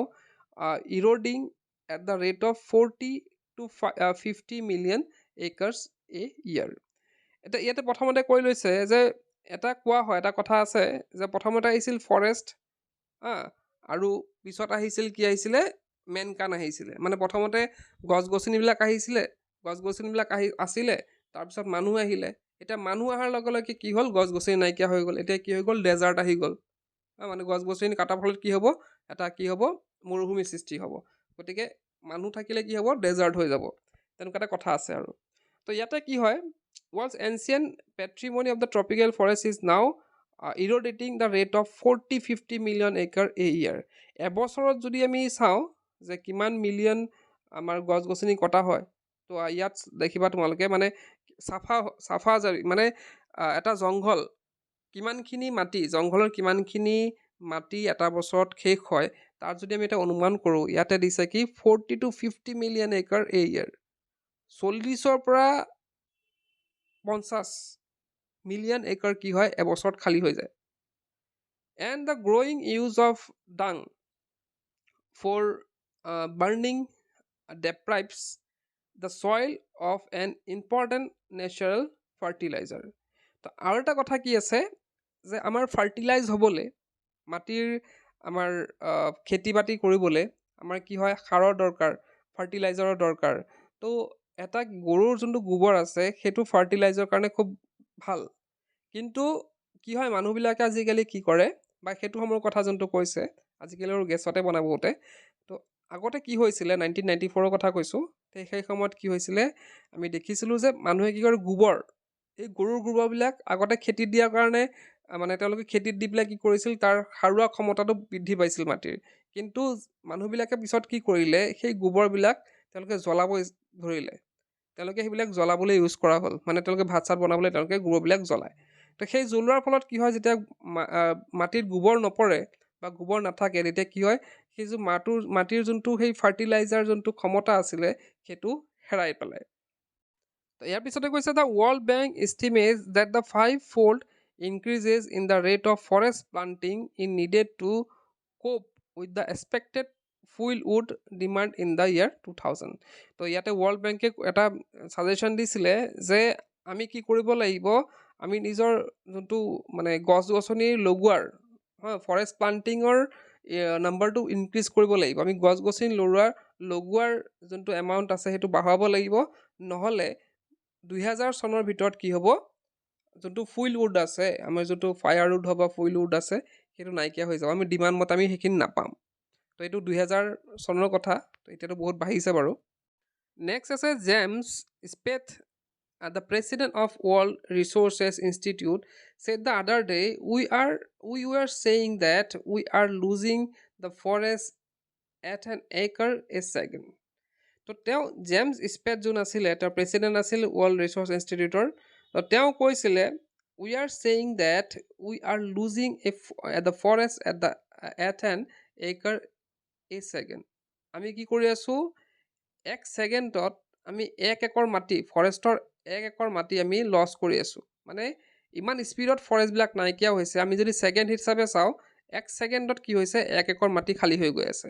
eroding at the rate of 40 to 50 million acres a year. এতিয়া ইয়াতে প্ৰথমতে কৈ লৈছে যে এটা কোৱা হয় এটা কথা আছে যে প্ৰথমতে আহিছিল ফৰেষ্ট আৰু পিছত আহিছিল কি আহিছিলে মেনকান আহিছিলে মানে প্ৰথমতে গছ গছনিবিলাক আছিলে তাৰপিছত মানুহ আহিলে এতিয়া মানুহ অহাৰ লগে লগে কি হ'ল গছ গছনি নাইকিয়া হৈ গ'ল এতিয়া কি হৈ গ'ল ডেজাৰ্ট আহি গ'ল মানে গছ গছনি কটাৰ ফলত কি হ'ব এটা কি হ'ব মৰুভূমিৰ সৃষ্টি হ'ব গতিকে মানুহ থাকিলে কি হ'ব ডেজাৰ্ট হৈ যাব তেনেকুৱা এটা কথা আছে আৰু তো ইয়াতে কি হয় world's ancient patrimony of the tropical forest is now eroding the rate of 40-50 million acre a year এবছৰত যদি আমি চাওঁ যে কিমান মিলিয়ন আমাৰ গছ গছনি কটা হয় তো ইয়াত দেখিবা তোমালোকে মানে চাফা মানে এটা জংঘলৰ কিমানখিনি মাটি এটা বছৰত শেষ হয় তাৰ যদি আমি এটা অনুমান কৰোঁ ইয়াতে দিছে কি 40-50 মিলিয়ন একাৰ এ ইয়াৰ 40-ৰ পৰা 50 মিলিয়ন একাৰ কি হয় এবছৰত খালী হৈ যায় and the growing use of dung for burning deprives the soil of an important natural fertilizer তো আৰু এটা কথা কি আছে যে আমাৰ ফাৰ্টিলাইজ হ'বলৈ মাটিৰ আমাৰ খেতি বাতি কৰিবলৈ আমাৰ কি হয় সাৰৰ দৰকাৰ ফাৰ্টিলাইজাৰৰ দৰকাৰ তো এটা গৰুৰ যোনটো গোবৰ আছে সেইটো ফাৰ্টিলাইজাৰৰ কাৰণে খুব ভাল কিন্তু কি হয় মানুহবিলাকে আজিকালি কি কৰে বা সেইটো সময়ৰ কথা যোনটো কৈছে আজিকালি আৰু গেছতে বনাব বহুতে তো আগতে কি হৈছিলে 1994ৰ কথা কৈছোঁ সেই সময়ত কি হৈছিলে আমি দেখিছিলোঁ যে মানুহে কি কৰে এই গৰুৰ গোবৰবিলাক আগতে খেতিত দিয়াৰ কাৰণে মানে তেওঁলোকে খেতিত দি পেলাই কি কৰিছিল তাৰ সাৰুৱা ক্ষমতাটো বৃদ্ধি পাইছিল মাটিৰ কিন্তু মানুহবিলাকে পিছত কি কৰিলে সেই গোবৰবিলাক তেওঁলোকে জ্বলাব ধৰিলে তেওঁলোকে সেইবিলাক জ্বলাবলৈ ইউজ কৰা হ'ল মানে তেওঁলোকে ভাত চাত বনাবলৈ তেওঁলোকে গোবৰবিলাক জ্বলায় তো সেই জ্বলোৱাৰ ফলত কি হয় যেতিয়া মাটিত গোবৰ নপৰে বা গোবৰ নাথাকে তেতিয়া কি হয় সেই মাটিৰ যোনটো সেই ফাৰ্টিলাইজাৰ যোনটো ক্ষমতা আছিলে সেইটো হেৰাই পেলায় তো ইয়াৰ পিছতে কৈছে the World Bank estimates that the 5-fold increases in the rate of forest planting is needed to cope with the expected fuel wood demand in the year 2000 তো ইয়াতে ৱৰ্ল্ড বেংকে এটা ছাজেশ্যন দিছিলে যে আমি কি কৰিব লাগিব আমি নিজৰ যোনটো মানে গছ গছনি লগোৱাৰ ফৰেষ্ট প্লান্টিঙৰ নাম্বাৰটো ইনক্ৰিজ কৰিব লাগিব আমি গছ গছনি লগোৱাৰ যোনটো এমাউণ্ট আছে সেইটো বঢ়াব লাগিব নহ'লে 2000 চনৰ ভিতৰত কি হ'ব যোনটো ফুইল উড আছে আমাৰ যোনটো ফায়াৰ উড হ'ব ফুইল উড আছে সেইটো নাইকিয়া হৈ যাব আমি ডিমাণ্ড মতে আমি সেইখিনি নাপাম তো এইটো 2000 চনৰ কথা তো এতিয়াতো বহুত বাঢ়িছে বাৰু নেক্সট আছে James Speth the president of World Resources Institute said the other day we were saying that we are losing the forest at an acre a second তো তেওঁ জেমছ স্পেথ যোন আছিলে তেওঁ প্ৰেচিডেণ্ট আছিল ৱৰ্ল্ড ৰিচৰ্চ ইনষ্টিটিউটৰ তো তেওঁ কৈছিলে we are saying that we are losing the forest at an acre a second আমি কি কৰি আছোঁ এক ছেকেণ্ডত আমি 1 একৰ মাটি ফৰেষ্টৰ 1 একৰ মাটি আমি লছ কৰি আছোঁ মানে ইমান স্পীডত ফৰেষ্টবিলাক নাইকিয়া হৈছে আমি যদি ছেকেণ্ড হিচাপে চাওঁ 1 ছেকেণ্ডত কি হৈছে 1 একৰ মাটি খালী হৈ গৈ আছে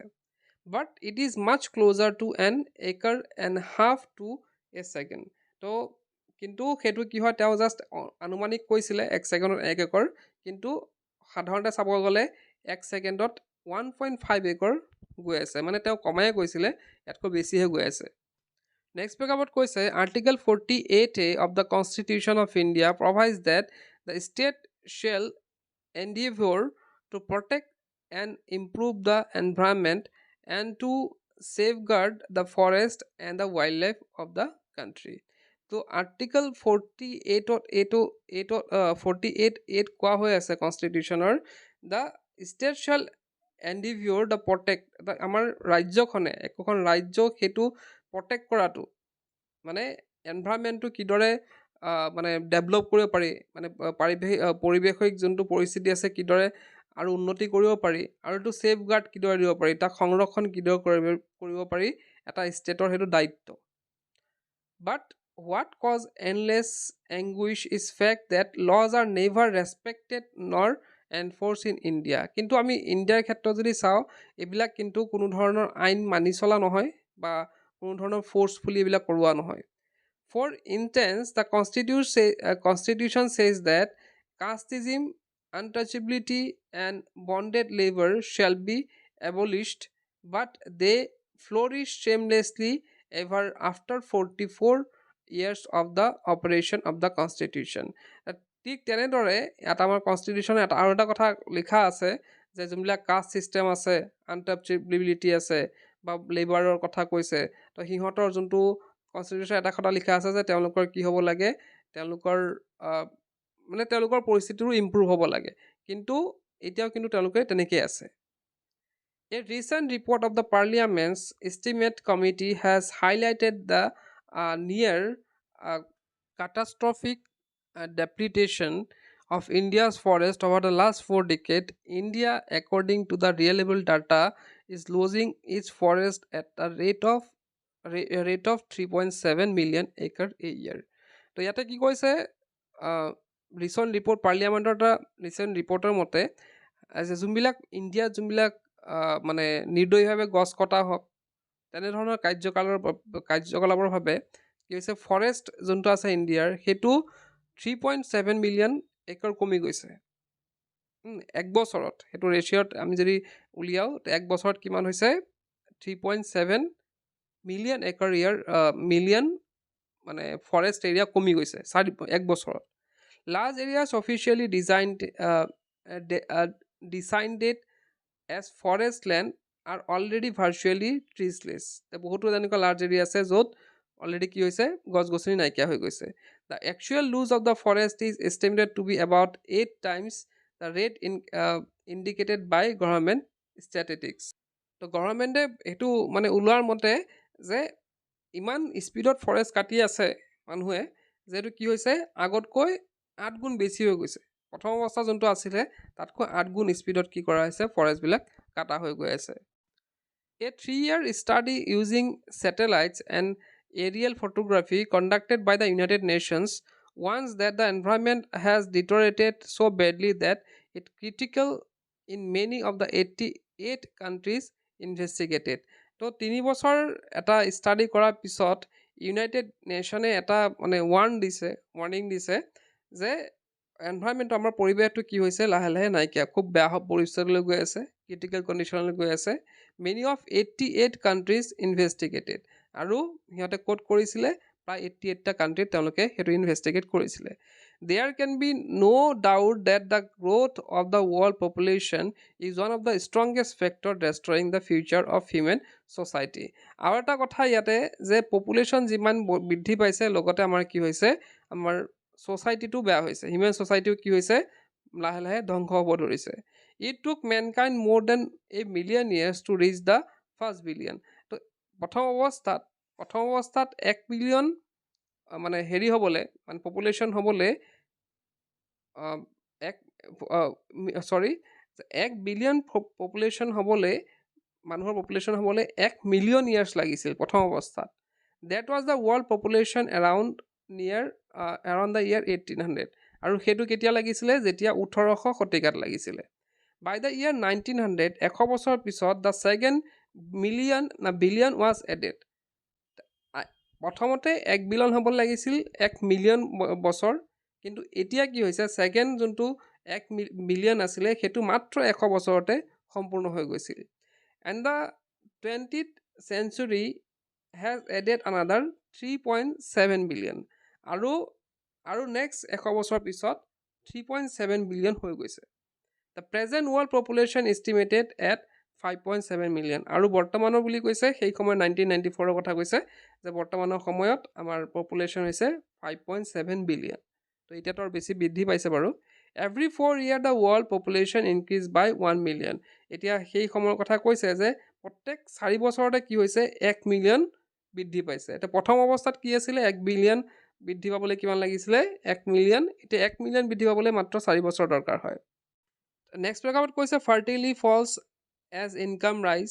but it is much closer to an acre and half to a second তো কিন্তু সেইটো কি হয় তেওঁ জাষ্ট আনুমানিক কৈছিলে 1 ছেকেণ্ডত 1 একৰ কিন্তু সাধাৰণতে চাব গ'লে 1 ছেকেণ্ডত 1.5 একৰ গৈ আছে মানে তেওঁ কমায়ে কৈছিলে ইয়াতকৈ বেছিহে গৈ আছে নেক্সট পেৰাগ্ৰাফত কৈছে article 48A of the Constitution of India provides that the state shall endeavor to protect and improve the environment and to safeguard the forest and the wildlife of the country তো article 48 কোৱা হৈ আছে কনষ্টিটিউশ্যনৰ the state shall endeavour the protect আমাৰ ৰাজ্যখনে একোখন ৰাজ্য সেইটো প্ৰটেক্ট কৰাটো মানে এনভাইৰনমেণ্টটো কিদৰে মানে ডেভেলপ কৰিব পাৰি, মানে পৰিৱেশিক যোনটো পৰিস্থিতি আছে কিদৰে আৰু উন্নতি কৰিব পাৰি, আৰু এইটো ছেফ গাৰ্ড কিদৰে দিব পাৰি, তাক সংৰক্ষণ কিদৰে কৰিব পাৰি, এটা ষ্টেটৰ সেইটো দায়িত্ব। But what cause endless anguish is fact that laws are never respected nor enforced in India. কিন্তু আমি ইণ্ডিয়াৰ ক্ষেত্ৰত যদি চাওঁ, এইবিলাক কিন্তু কোনো ধৰণৰ আইন মানি চলা নহয় বা কোনো ধৰণৰ ফ'ৰ্চফুলি এইবিলাক কৰোৱা নহয়। For instance, the Constitution says that casteism, untouchability, and bonded labor shall be abolished, but they flourish shamelessly ever after 44 years of the operation of the Constitution. ঠিক তেনেদৰে ইয়াত আমাৰ কনষ্টিটিউশ্যন আৰু এটা কথা লিখা আছে যে যোনবিলাক কাষ্ট ছিষ্টেম আছে, আনটাচেবিলিটি আছে বা লেবাৰৰ কথা কৈছে, তো সিহঁতৰ যোনটো কনষ্টিটিউশ্যন এটা কথা লিখা আছে যে তেওঁলোকৰ কি হ'ব লাগে, তেওঁলোকৰ মানে তেওঁলোকৰ পৰিস্থিতিৰো ইম্প্ৰুভ হ'ব লাগে, কিন্তু এতিয়াও কিন্তু তেওঁলোকে তেনেকেই আছে। A recent report of the Parliament's Estimate Committee has highlighted the near catastrophic depletion of India's forest over the last 4 decades. India, according to the reliable data, is losing its forest at a rate of 3.7 million acre a year. তো ইয়াতে কি কৈছে, recent report পাৰ্লিয়ামেণ্টৰ এটা recent ৰিপৰ্টৰ মতে যোনবিলাক ইণ্ডিয়াত যোনবিলাক মানে নিৰ্দয়ীভাৱে গছ কটা হওক, তেনেধৰণৰ কাৰ্যকলাপৰ বাবে কি হৈছে, ফৰেষ্ট যোনটো আছে ইণ্ডিয়াৰ সেইটো 3.7 মিলিয়ন একৰ কমি গৈছে এক বছৰত। সেইটো ৰেচিঅ'ত আমি যদি উলিয়াওঁ, এক বছৰত কিমান হৈছে, 3.7 মিলিয়ন একৰ মিলিয়ন মানে ফৰেষ্ট এৰিয়া কমি গৈছে এক বছৰত। Large areas officially designated as forest land are already virtually treeless. বহুতো তেনেকুৱা লাৰ্জ এৰিয়া আছে য'ত অলৰেডি কি হৈছে, গছ গছনি নাইকিয়া হৈ গৈছে। The actual loss of the forest is estimated to be about 8 times the rate indicated by government statistics. তো গভৰ্ণমেণ্টে সেইটো মানে ওলোৱাৰ মতে যে ইমান স্পীডত ফৰেষ্ট কাটি আছে মানুহে, যিহেতু কি হৈছে আগতকৈ 8 গুণ বেছি হৈ গৈছে। প্ৰথম অৱস্থা যোনটো আছিলে তাতকৈ 8 গুণ স্পীডত কি কৰা হৈছে, ফৰেষ্টবিলাক কাটা হৈ গৈ আছে। A 3-year study using satellites and aerial photography conducted by the United Nations warns that the environment has deteriorated so badly that it is critical in many of the 88 countries investigated. তো 3 বছৰ এটা study কৰাৰ পিছত United নেশ্যনে এটা মানে warning দিছে যে এনভাইৰনমেণ্টটো, আমাৰ পৰিৱেশটো কি হৈছে, লাহে লাহে নাইকিয়া, খুব বেয়া পৰিস্থিতিলৈ গৈ আছে, ক্ৰিটিকেল কণ্ডিশ্যনলৈ গৈ আছে। মেনি অফ 88 কাণ্ট্ৰিজ ইনভেষ্টিগেটেড, আৰু সিহঁতে ক'ত কৰিছিলে, প্ৰায় 88টা কাণ্ট্ৰিত তেওঁলোকে সেইটো ইনভেষ্টিগেট কৰিছিলে। There can be no doubt that the growth of the world population is one of the strongest factors destroying the future of human society. আৰু এটা কথা ইয়াতে যে পপুলেশ্যন যিমান বৃদ্ধি পাইছে, লগতে আমাৰ কি হৈছে, আমাৰ ছ'চাইটিটো বেয়া হৈছে, হিউমেন ছ'চাইটিও কি হৈছে, লাহে লাহে ধ্বংস হ'ব ধৰিছে। It took mankind more than a million years to reach the first billion. তো প্ৰথম অৱস্থাত 1 বিলিয়ন মানে হেৰি হ'বলৈ, মানে পপুলেশ্যন হ'বলৈ 1 বিলিয়ন পপুলেশ্যন হ'বলৈ, মানুহৰ পপুলেশ্যন হ'বলৈ 1 মিলিয়ন ইয়াৰ্ছ লাগিছিল প্ৰথম অৱস্থাত। That was the world population around the year 1800, আৰু সেইটো কেতিয়া লাগিছিলে, যেতিয়া 1800 শতিকাত লাগিছিলে। By the year 1900, 100 বছৰ পিছত the second billion was added. প্ৰথমতে 1 বিলিয়ন হ'ব লাগিছিল 1 মিলিয়ন বছৰ, কিন্তু এতিয়া কি হৈছে, ছেকেণ্ড যোনটো 1 বিলিয়ন আছিলে সেইটো মাত্ৰ 100 বছৰতে সম্পূৰ্ণ হৈ গৈছিল। And the 20th century has added another 3.7 billion, আৰু নেক্সট 100 বছৰ পিছত 3.7 বিলিয়ন হৈ গৈছে। The present world population estimated at 5.7 million, আৰু বৰ্তমানৰ বুলি কৈছে, সেই সময়ত 1994ৰ কথা কৈছে যে বৰ্তমানৰ সময়ত আমাৰ পপুলেশ্যন হৈছে 5.7 বিলিয়ন। তো এতিয়াতো আৰু বেছি বৃদ্ধি পাইছে বাৰু। Every 4 years the world population increase by 1 million. এতিয়া সেই সময়ৰ কথা কৈছে যে প্ৰত্যেক 4 বছৰতে কি হৈছে, 1 মিলিয়ন বৃদ্ধি পাইছে। এতিয়া প্ৰথম অৱস্থাত কি আছিলে, 1 বিলিয়ন বৃদ্ধি পাবলৈ কিমান লাগিছিলে 1 মিলিয়ন এতিয়া 1 মিলিয়ন বৃদ্ধি পাবলৈ মাত্ৰ 4 বছৰ দৰকাৰ হয় নেক্সট পেৰাগ্ৰাফত কৈছে fertility falls as income rise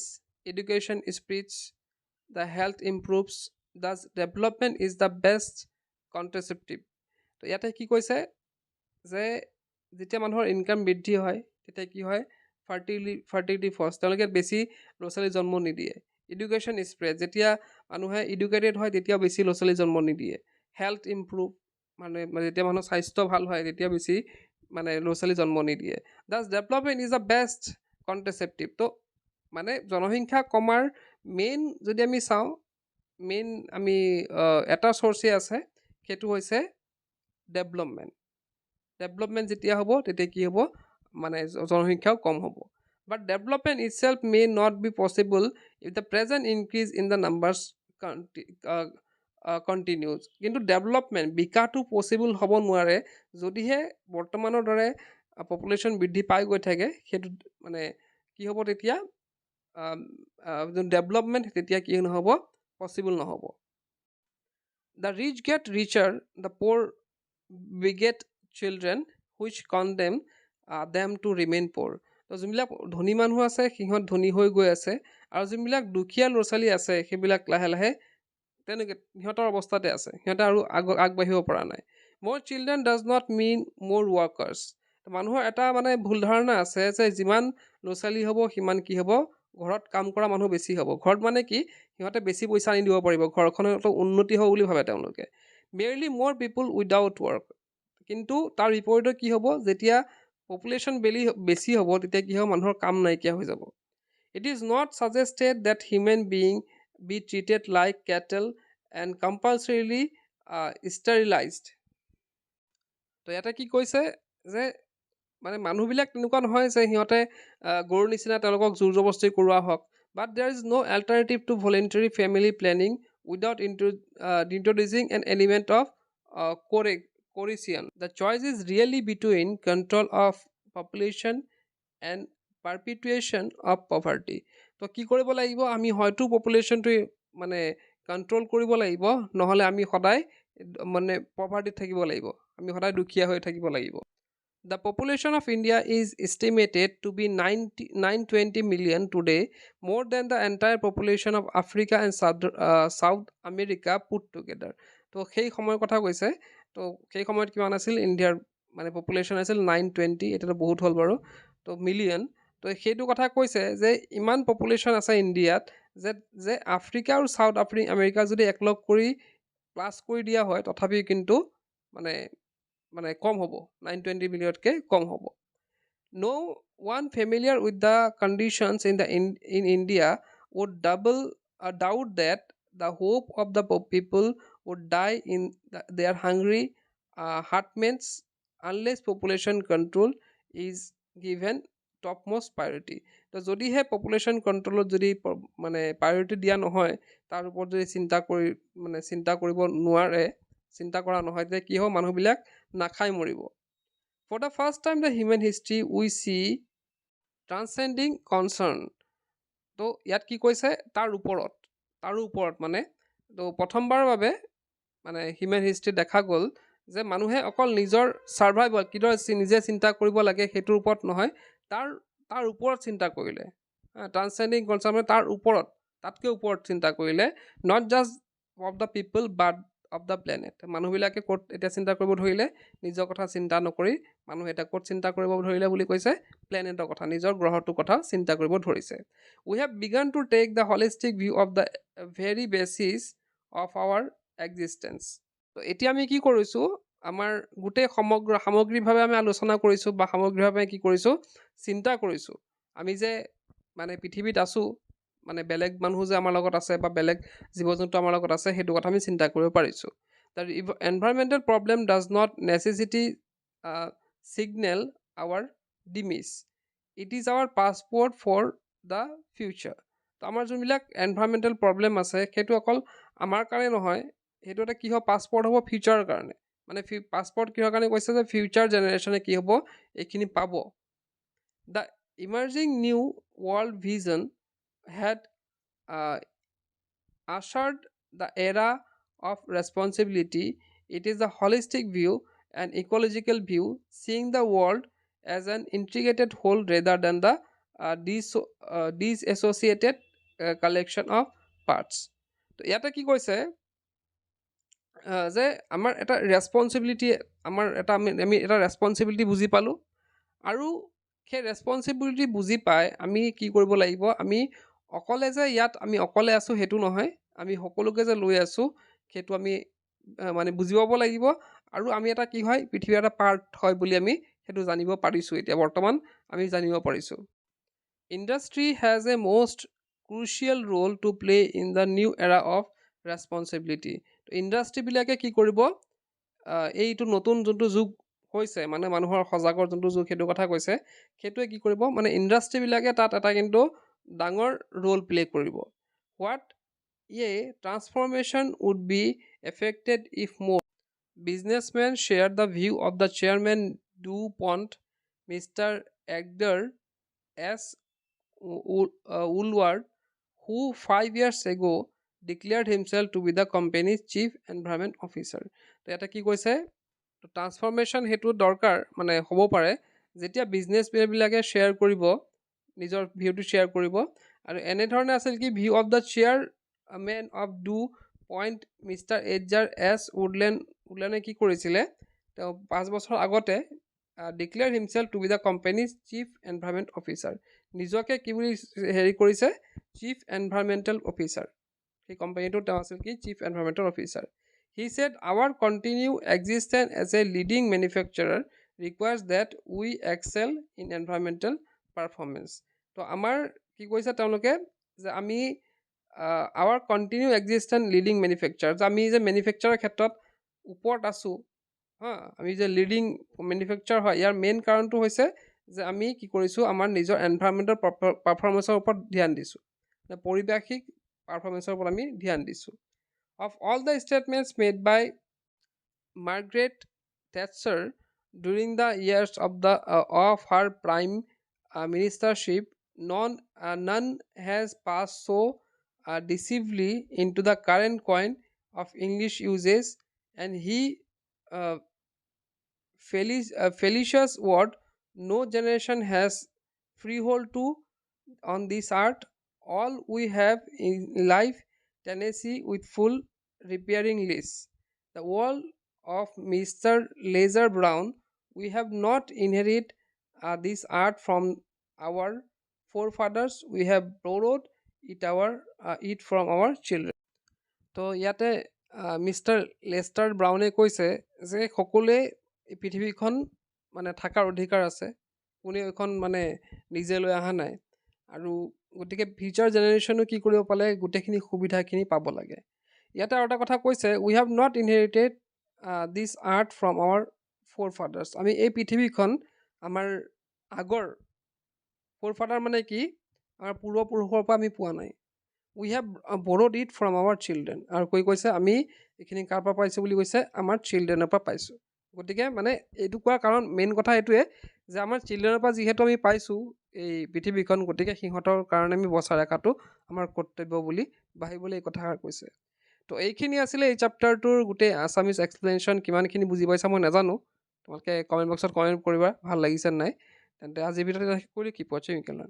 education spreads the health improves the development is the best contraceptive তো ইয়াতে কি কৈছে যে যেতিয়া মানুহৰ ইনকাম বৃদ্ধি হয় তেতিয়া কি হয় ফাৰ্টিলিটি ফৰ্চ তেওঁলোকে বেছি ল'ৰা ছোৱালী জন্ম নিদিয়ে এডুকেশ্যন স্প্ৰেড যেতিয়া মানুহে এডুকেটেড হয় তেতিয়াও বেছি ল'ৰা ছোৱালী জন্ম নিদিয়ে হেল্থ ইম্প্ৰুভ মানে যেতিয়া মানুহৰ স্বাস্থ্য ভাল হয় তেতিয়া বেছি মানে ল'ৰা ছোৱালী জন্ম নিদিয়ে Das development is the best contraceptive তো মানে জনসংখ্যা কমাৰ মেইন যদি আমি চাওঁ মেইন আমি এটা চ'ৰ্চেই আছে সেইটো হৈছে ডেভেলপমেণ্ট যেতিয়া হ'ব তেতিয়া কি হ'ব মানে জনসংখ্যাও কম হ'ব but development itself may not be possible if the present increase in the numbers continues কিন্তু ডেভেলপমেণ্ট বিকাশটো পচিবল হ'ব নোৱাৰে যদিহে বৰ্তমানৰ দৰে পপুলেশ্যন বৃদ্ধি পাই গৈ থাকে সেইটো মানে কি হ'ব তেতিয়া ডেভেলপমেণ্ট তেতিয়া কি নহ'ব পচিবল নহ'ব the rich get richer the poor beget children which condemn them to remain poor তো যোনবিলাক ধনী মানুহ আছে সিহঁত ধনী হৈ গৈ আছে আৰু যোনবিলাক দুখীয়া ল'ৰা ছোৱালী আছে সেইবিলাক লাহে লাহে তেনেকৈ সিহঁতৰ অৱস্থাতে আছে সিহঁতে আৰু আগবাঢ়িব পৰা নাই মোৰ চিলড্ৰেন ডাজ নট মিন মোৰ ৱৰ্কাৰ্ছ মানুহৰ এটা মানে ভুল ধাৰণা আছে যে যিমান ল'ৰা ছোৱালী হ'ব সিমান কি হ'ব ঘৰত কাম কৰা মানুহ বেছি হ'ব ঘৰত মানে কি সিহঁতে বেছি পইচা আনি দিব পাৰিব ঘৰখনত উন্নতি হ'ব বুলি ভাবে তেওঁলোকে মেৰলি মোৰ পিপুল উইদাউট ৱৰ্ক কিন্তু তাৰ বিপৰীতে কি হ'ব যেতিয়া পপুলেশ্যন বেছি হ'ব তেতিয়া কি হ'ব মানুহৰ কাম নাইকিয়া হৈ যাব it is not suggested that human being be treated like cattle and compulsorily sterilised তো ইয়াতে কি কৈছে যে মানে মানুহবিলাক তেনেকুৱা নহয় যে সিহঁতে গৰুৰ নিচিনা তেওঁলোকক জোৰ জবস্তি কৰোৱা হওক but there is no' alternative to voluntary family planning without introducing an element of coercion. The choice is really between control of population and perpetuation of poverty. তো কি কৰিব লাগিব আমি হয়তো পপুলেশ্যনটো মানে কণ্ট্ৰল কৰিব লাগিব নহ'লে আমি সদায় মানে পভাৰ্টিত থাকিব লাগিব আমি সদায় দুখীয়া হৈ থাকিব লাগিব The population of India is estimated to be 920 million today, more than the entire population of Africa and South America put together. তো সেই সময়ৰ কথা কৈছে তো সেই সময়ত কিমান আছিল ইণ্ডিয়াৰ মানে পপুলেশ্যন আছিল 920 এতিয়াতো বহুত হ'ল বাৰু তো মিলিয়ন তো সেইটো কথা কৈছে যে ইমান পপুলেশ্যন আছে ইণ্ডিয়াত যে আফ্ৰিকা আৰু চাউথ আমেৰিকা যদি একলগ কৰি প্লাছ কৰি দিয়া হয় তথাপিও কিন্তু মানে মানে কম হ'ব 920 মিলিয়নতকৈ কম হ'ব no one familiar with the conditions in India would doubt that the hope of the people would die in their hungry heartmates unless population control is given topmost priority তো যদিহে পপুলেশ্যন কণ্ট্ৰলত যদি মানে প্ৰায়ৰিটি দিয়া নহয় তাৰ ওপৰত যদি চিন্তা কৰিব নোৱাৰে চিন্তা কৰা নহয় তেতিয়া কি হ'ব মানুহবিলাক নাখাই মৰিব For the first time in the human history, we see transcending concern. তো ইয়াত কি কৈছে তাৰো ওপৰত মানে তো প্ৰথমবাৰৰ বাবে মানে হিউমেন হিষ্ট্ৰীত দেখা গ'ল যে মানুহে অকল নিজৰ ছাৰ্ভাইভল কিদৰে নিজে চিন্তা কৰিব লাগে সেইটোৰ ওপৰত নহয় তাৰ ওপৰত চিন্তা কৰিলে ট্ৰান্সচেণ্ডিং কনচাৰ্ন মানে তাৰ ওপৰত তাতকৈ ওপৰত চিন্তা কৰিলে not just of the people but of the planet মানুহবিলাকে ক'ত এতিয়া চিন্তা কৰিব ধৰিলে নিজৰ কথা চিন্তা নকৰি মানুহে এতিয়া ক'ত চিন্তা কৰিব ধৰিলে বুলি কৈছে প্লেনেটৰ কথা নিজৰ গ্ৰহটোৰ কথা চিন্তা কৰিব ধৰিছে we have began to take the holistic view of the very basis of our existence তো এতিয়া আমি কি কৰিছোঁ আমাৰ গোটেই সামগ্ৰিকভাৱে আমি আলোচনা কৰিছোঁ বা সামগ্ৰিকভাৱে কি কৰিছোঁ চিন্তা কৰিছোঁ আমি যে মানে পৃথিৱীত আছোঁ মানে বেলেগ মানুহ যে আমাৰ লগত আছে বা বেলেগ জীৱ জন্তু আমাৰ লগত আছে সেইটো কথা আমি চিন্তা কৰিব পাৰিছোঁ the environmental problem does not necessity signal our demise it is our passport for the future তো আমাৰ যোনবিলাক এনভাইৰমেণ্টেল প্ৰব্লেম আছে সেইটো অকল আমাৰ কাৰণে নহয় সেইটো এটা কি হ'ব পাছপৰ্ট হ'ব ফিউচাৰৰ কাৰণে মানে পাছপৰ্ট কিহৰ কাৰণে কৈছে যে ফিউচাৰ জেনেৰেশ্যনে কি হ'ব এইখিনি পাব the emerging new world vision had ushered the era of responsibility It is a holistic view, an ecological view, seeing the world as an integrated whole rather than the disassociated collection of parts. তো ইয়াতে কি কৈছে যে আমাৰ এটা responsibility, আমাৰ এটা আমি এটা ৰেছপনচিবিলিটি বুজি পালোঁ, আৰু সেই ৰেছপনচিবিলিটি বুজি পাই আমি কি কৰিব লাগিব, আমি অকলে যে ইয়াত আমি অকলে আছোঁ সেইটো নহয়, আমি সকলোকে যে লৈ আছোঁ সেইটো আমি মানে বুজি পাব লাগিব, আৰু আমি এটা কি হয় পৃথিৱীৰ এটা পাৰ্ট হয় বুলি আমি সেইটো জানিব পাৰিছোঁ, এতিয়া বৰ্তমান আমি জানিব পাৰিছোঁ। Industry has a most crucial role to play in the new era of responsibility. ইণ্ডাষ্ট্ৰিবিলাকে কি কৰিব, এইটো নতুন যোনটো যুগ হৈছে, মানে মানুহৰ সজাগৰ যোনটো যুগ সেইটো কথা কৈছে, সেইটোৱে কি কৰিব, মানে ইণ্ডাষ্ট্ৰিবিলাকে তাত এটা কিন্তু ডাঙৰ ৰোল প্লে কৰিব। What transformation would be affected if মোৰ businessmen shared the view of the chairman DuPont, Mr. Edgar S. Woolward, who 5 years ago declared himself to be the company's chief environment officer. তো এটা কি কৈছে, transformation সেইটো দৰকাৰ, মানে হ'ব পাৰে যেতিয়া বিজনেছবিলাকে শ্বেয়াৰ কৰিব, নিজৰ ভিউটো শ্বেয়াৰ কৰিব, আৰু এনেধৰণে আছিল কি view of the chairman of DuPont mister Edgar S উডলেণ্ডে কি কৰিছিলে, তেওঁ 5 বছৰ আগতে declared himself to be the company's chief environment officer, নিজকে কি বুলি হেৰি কৰিছে, চিফ এনভাইৰনমেণ্টেল অফিচাৰ, সেই কোম্পানীটোৰ তেওঁ আছিল কি chief environmental officer. He said, our continued existence as a leading manufacturer requires that we excel in environmental performance. তো আমাৰ কি কৈছে তেওঁলোকে, যে আমি our continued existence leading manufacturer, যে আমি যে মেনুফেকচাৰৰ ক্ষেত্ৰত ওপৰত আছোঁ, আমি যে লিডিং মেনুফেকচাৰ হয়, ইয়াৰ মেইন কাৰণটো হৈছে যে আমি কি কৰিছোঁ, আমাৰ নিজৰ এনভাইৰনমেণ্টেল পাৰফৰ্মেঞ্চৰ ওপৰত ধ্যান দিছোঁ, পাৰিপাৰ্শ্বিক পাৰফৰ্মেঞ্চৰ ওপৰত আমি ধ্যান দিছোঁ। Of all the statements made by Margaret Thatcher during the years of her prime ministership, none has passed so decisively into the current coin of English usage, and he fallacious word no generation has freehold to on this earth. All we have in life Tennessee with full repairing list. The world of Mr. Laser Brown, we have not inherited this art from our forefathers, we have borrowed it from our children. তো ইয়াতে mister Lester ব্ৰাউনে কৈছে যে সকলোৱে পৃথিৱীখন মানে থকাৰ অধিকাৰ আছে, কোনে এইখন মানে নিজে লৈ অহা নাই, আৰু গতিকে ফিউচাৰ জেনেৰেশ্যনো কি কৰিব পালে, গোটেইখিনি সুবিধাখিনি পাব লাগে। ইয়াতে আৰু এটা কথা কৈছে, we have not inherited this earth from our forefathers, আমি এই পৃথিৱীখন আমাৰ আগৰ ফ'ৰ ফাদাৰ মানে কি, আমাৰ পূৰ্বপুৰুষৰ পৰা আমি পোৱা নাই, we have borrowed it from our children, আৰু কৈছে আমি এইখিনি কাৰ পৰা পাইছোঁ বুলি কৈছে, আমাৰ চিলড্ৰেনৰ পৰা পাইছোঁ। গতিকে মানে এইটো কোৱাৰ কাৰণ মেইন কথা এইটোৱে যে আমাৰ চিলড্ৰেনৰ পৰা যিহেতু আমি পাইছোঁ এই পৃথিৱীখন, গতিকে সিহঁতৰ কাৰণে আমি বচাই ৰখাটো আমাৰ কৰ্তব্য বুলি ভাবিবলৈ এই কথাষাৰ কৈছে। তো এইখিনি আছিলে এই চেপ্টাৰটোৰ গোটেই আছামিজ এক্সপ্লেনেশ্যন, কিমানখিনি বুজি পাইছা মই নাজানো, তোমালোকে কমেণ্ট বক্সত কমেণ্ট কৰিবা ভাল লাগিছে নাই। তেন্তে আজিৰ ভিডিঅ'টো শেষ কৰি কিপ ৱাচিং, ইউ কেন লাৰ্ণ।